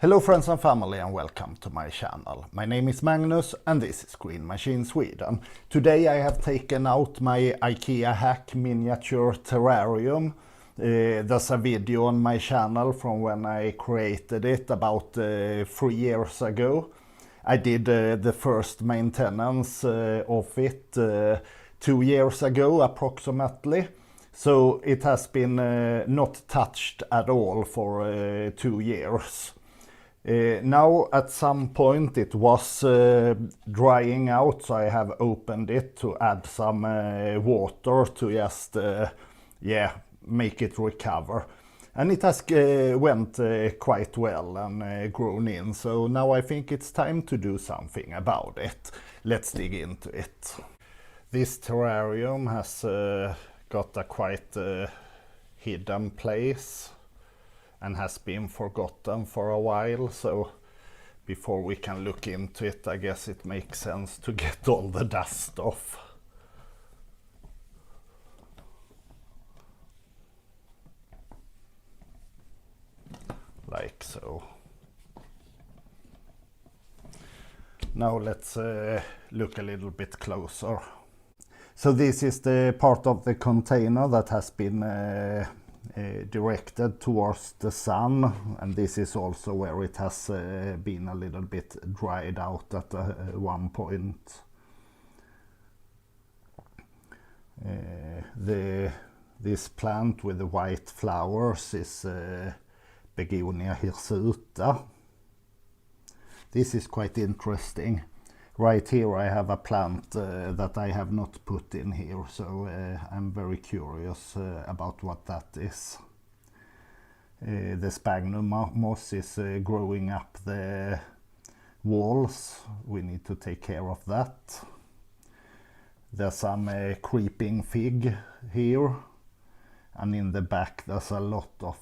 Hello friends and family and welcome to my channel. My name is Magnus and this is Green Machine Sweden. Today I have taken out my IKEA hack miniature terrarium. There's a video on my channel from when I created it about 3 years ago. I did the first maintenance of it 2 years ago approximately. So it has been not touched at all for 2 years. Now at some point it was drying out, so I have opened it to add some water to just make it recover. And it has went quite well and grown in, so now I think it's time to do something about it. Let's dig into it. This terrarium has got a quite hidden place and has been forgotten for a while, so before we can look into it, I guess it makes sense to get all the dust off. Like so. Now let's look a little bit closer. So this is the part of the container that has been directed towards the sun, and this is also where it has been a little bit dried out at one point. This plant with the white flowers is Begonia hirsuta. This is quite interesting. Right here I have a plant that I have not put in here, so I'm very curious about what that is. The sphagnum moss is growing up the walls. We need to take care of that. There's some creeping fig here, and in the back there's a lot of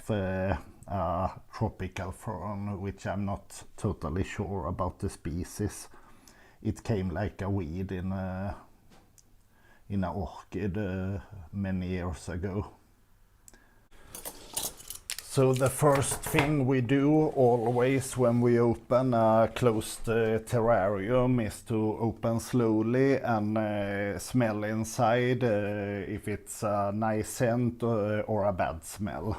tropical fern, which I'm not totally sure about the species. It came like a weed in a orchid many years ago. So the first thing we do always when we open a closed terrarium is to open slowly and smell inside if it's a nice scent or a bad smell.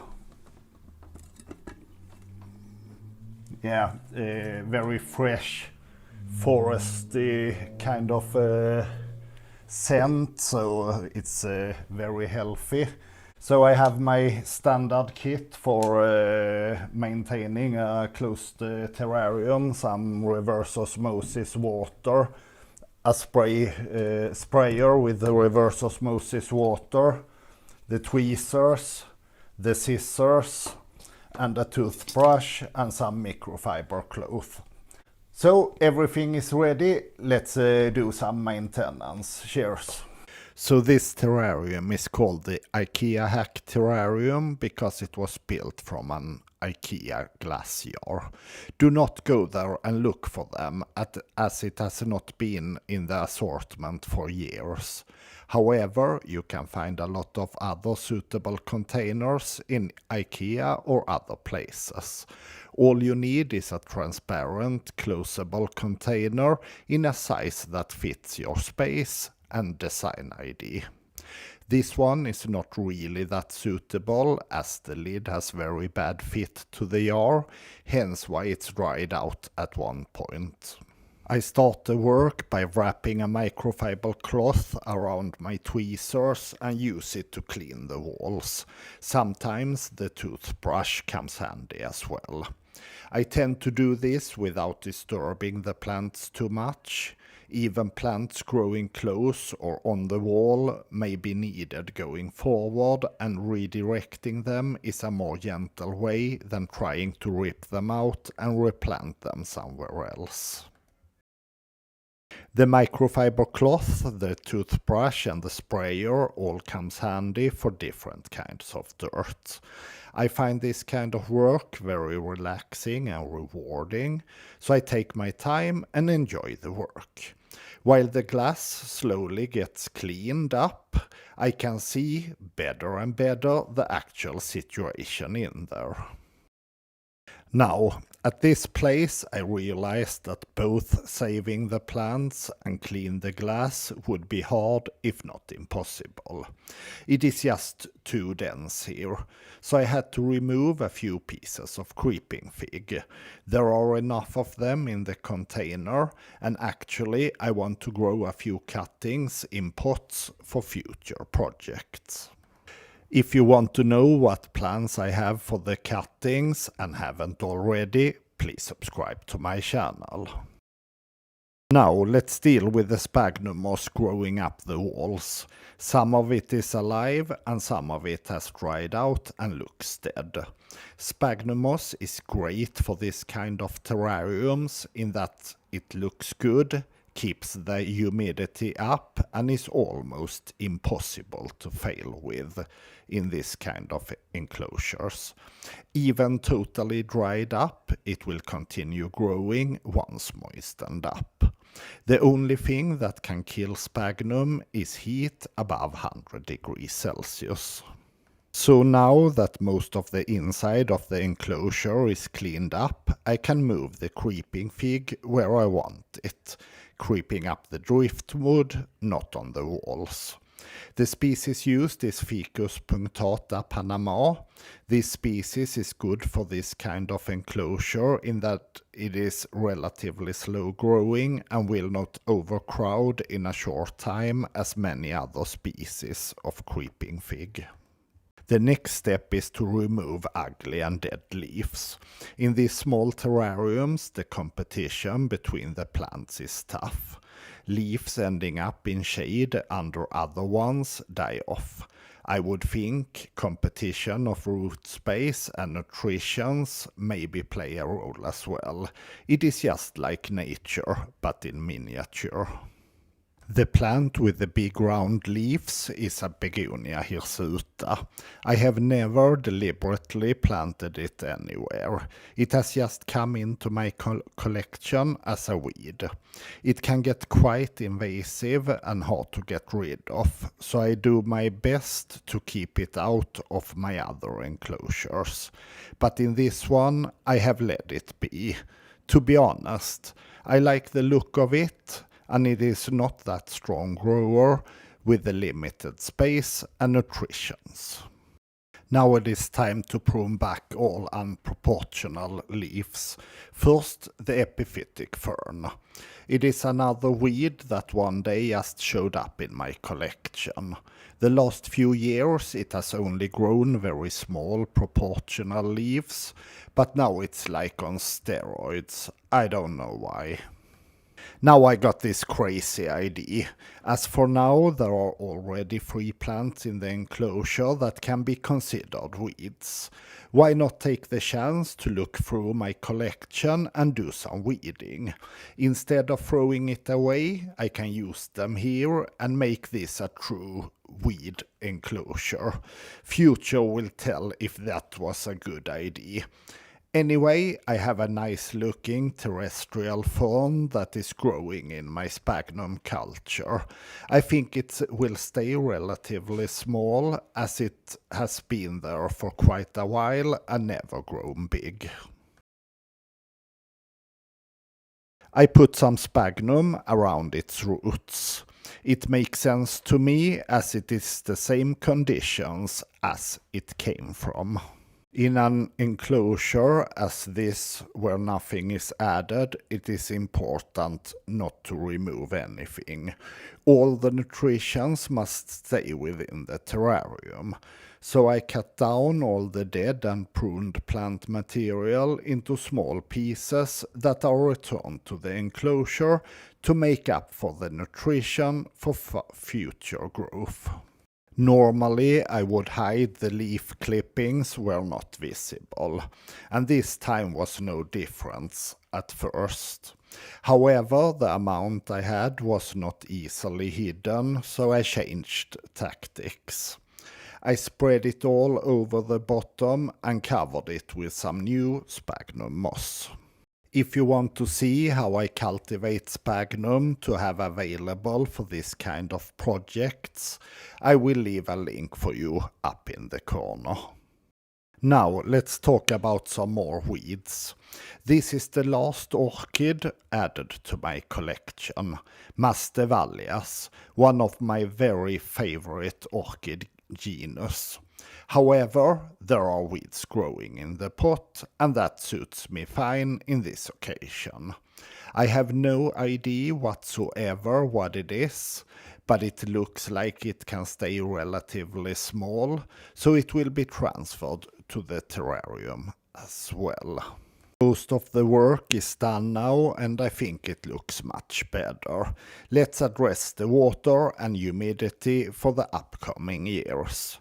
Yeah, very fresh, foresty kind of scent, so it's very healthy. So I have my standard kit for maintaining a closed terrarium: some reverse osmosis water, a sprayer with the reverse osmosis water, the tweezers, the scissors, and a toothbrush, and some microfiber cloth. So everything is ready, let's do some maintenance. Cheers! So this terrarium is called the IKEA hack terrarium because it was built from an IKEA glass jar. Do not go there and look for them as it has not been in the assortment for years. However, you can find a lot of other suitable containers in IKEA or other places. All you need is a transparent, closable container in a size that fits your space and design ID. This one is not really that suitable as the lid has very bad fit to the jar, hence why it's dried out at one point. I start the work by wrapping a microfiber cloth around my tweezers and use it to clean the walls. Sometimes the toothbrush comes handy as well. I tend to do this without disturbing the plants too much. Even plants growing close or on the wall may be needed going forward, and redirecting them is a more gentle way than trying to rip them out and replant them somewhere else. The microfiber cloth, the toothbrush and the sprayer all comes handy for different kinds of dirt. I find this kind of work very relaxing and rewarding, so I take my time and enjoy the work. While the glass slowly gets cleaned up, I can see better and better the actual situation in there. Now, at this place I realized that both saving the plants and clean the glass would be hard, if not impossible. It is just too dense here, so I had to remove a few pieces of creeping fig. There are enough of them in the container, and actually I want to grow a few cuttings in pots for future projects. If you want to know what plans I have for the cuttings and haven't already, please subscribe to my channel. Now let's deal with the sphagnum moss growing up the walls. Some of it is alive and some of it has dried out and looks dead. Sphagnum moss is great for this kind of terrariums in that it looks good, keeps the humidity up, and is almost impossible to fail with in this kind of enclosures. Even totally dried up, it will continue growing once moistened up. The only thing that can kill sphagnum is heat above 100 degrees Celsius. So now that most of the inside of the enclosure is cleaned up, I can move the creeping fig where I want it, creeping up the driftwood, not on the walls. The species used is Ficus punctata Panama. This species is good for this kind of enclosure in that it is relatively slow growing and will not overcrowd in a short time as many other species of creeping fig. The next step is to remove ugly and dead leaves. In these small terrariums, the competition between the plants is tough. Leaves ending up in shade under other ones die off. I would think competition of root space and nutrition maybe play a role as well. It is just like nature, but in miniature. The plant with the big round leaves is a Begonia hirsuta. I have never deliberately planted it anywhere. It has just come into my collection as a weed. It can get quite invasive and hard to get rid of, so I do my best to keep it out of my other enclosures. But in this one, I have let it be. To be honest, I like the look of it, and it is not that strong grower with the limited space and nutritions. Now it is time to prune back all unproportional leaves. First, the epiphytic fern. It is another weed that one day just showed up in my collection. The last few years it has only grown very small proportional leaves, but now it's like on steroids. I don't know why. Now I got this crazy idea. As for now, there are already 3 plants in the enclosure that can be considered weeds. Why not take the chance to look through my collection and do some weeding? Instead of throwing it away, I can use them here and make this a true weed enclosure. Future will tell if that was a good idea. Anyway, I have a nice looking terrestrial fern that is growing in my sphagnum culture. I think it will stay relatively small as it has been there for quite a while and never grown big. I put some sphagnum around its roots. It makes sense to me as it is the same conditions as it came from. In an enclosure as this, where nothing is added, it is important not to remove anything. All the nutritions must stay within the terrarium. So I cut down all the dead and pruned plant material into small pieces that are returned to the enclosure to make up for the nutrition for future growth. Normally I would hide the leaf clippings were not visible, and this time was no difference at first. However, the amount I had was not easily hidden, so I changed tactics. I spread it all over the bottom and covered it with some new sphagnum moss. If you want to see how I cultivate sphagnum to have available for this kind of projects, I will leave a link for you up in the corner. Now let's talk about some more weeds. This is the last orchid added to my collection, Masdevallias, one of my very favorite orchid genus. However, there are weeds growing in the pot, and that suits me fine in this occasion. I have no idea whatsoever what it is, but it looks like it can stay relatively small, so it will be transferred to the terrarium as well. Most of the work is done now, and I think it looks much better. Let's address the water and humidity for the upcoming years.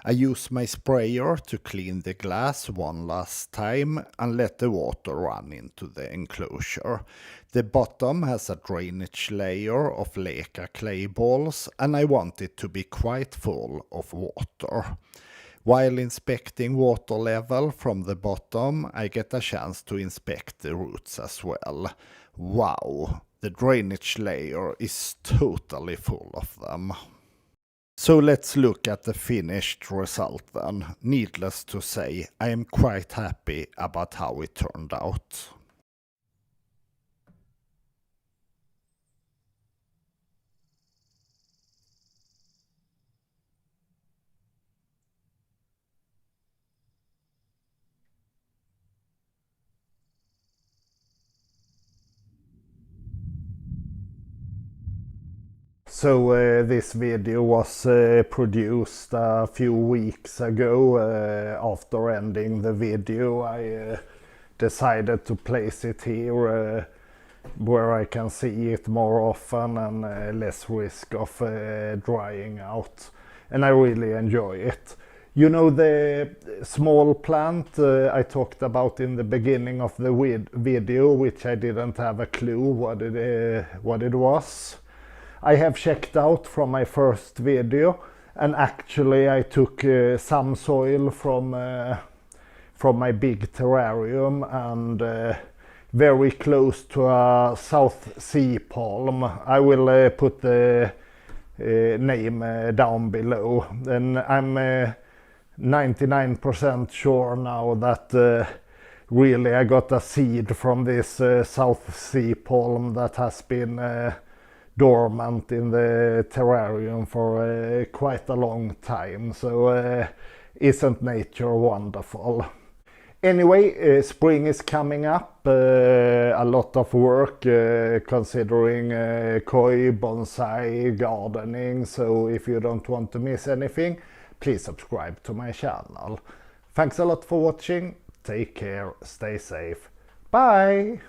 I use my sprayer to clean the glass one last time and let the water run into the enclosure. The bottom has a drainage layer of leca clay balls, and I want it to be quite full of water. While inspecting water level from the bottom, I get a chance to inspect the roots as well. Wow, the drainage layer is totally full of them. So let's look at the finished result then. Needless to say, I am quite happy about how it turned out. So this video was produced a few weeks ago. After ending the video, I decided to place it here where I can see it more often and less risk of drying out. And I really enjoy it. You know the small plant I talked about in the beginning of the video, which I didn't have a clue what it was? I have checked out from my first video, and actually I took some soil from my big terrarium and very close to a South Sea palm. I will put the name down below, and I'm 99% sure now that really I got a seed from this South Sea palm that has been dormant in the terrarium for quite a long time. So isn't nature wonderful? Anyway, spring is coming up. A lot of work considering koi, bonsai, gardening. So if you don't want to miss anything, please subscribe to my channel. Thanks a lot for watching. Take care, stay safe. Bye!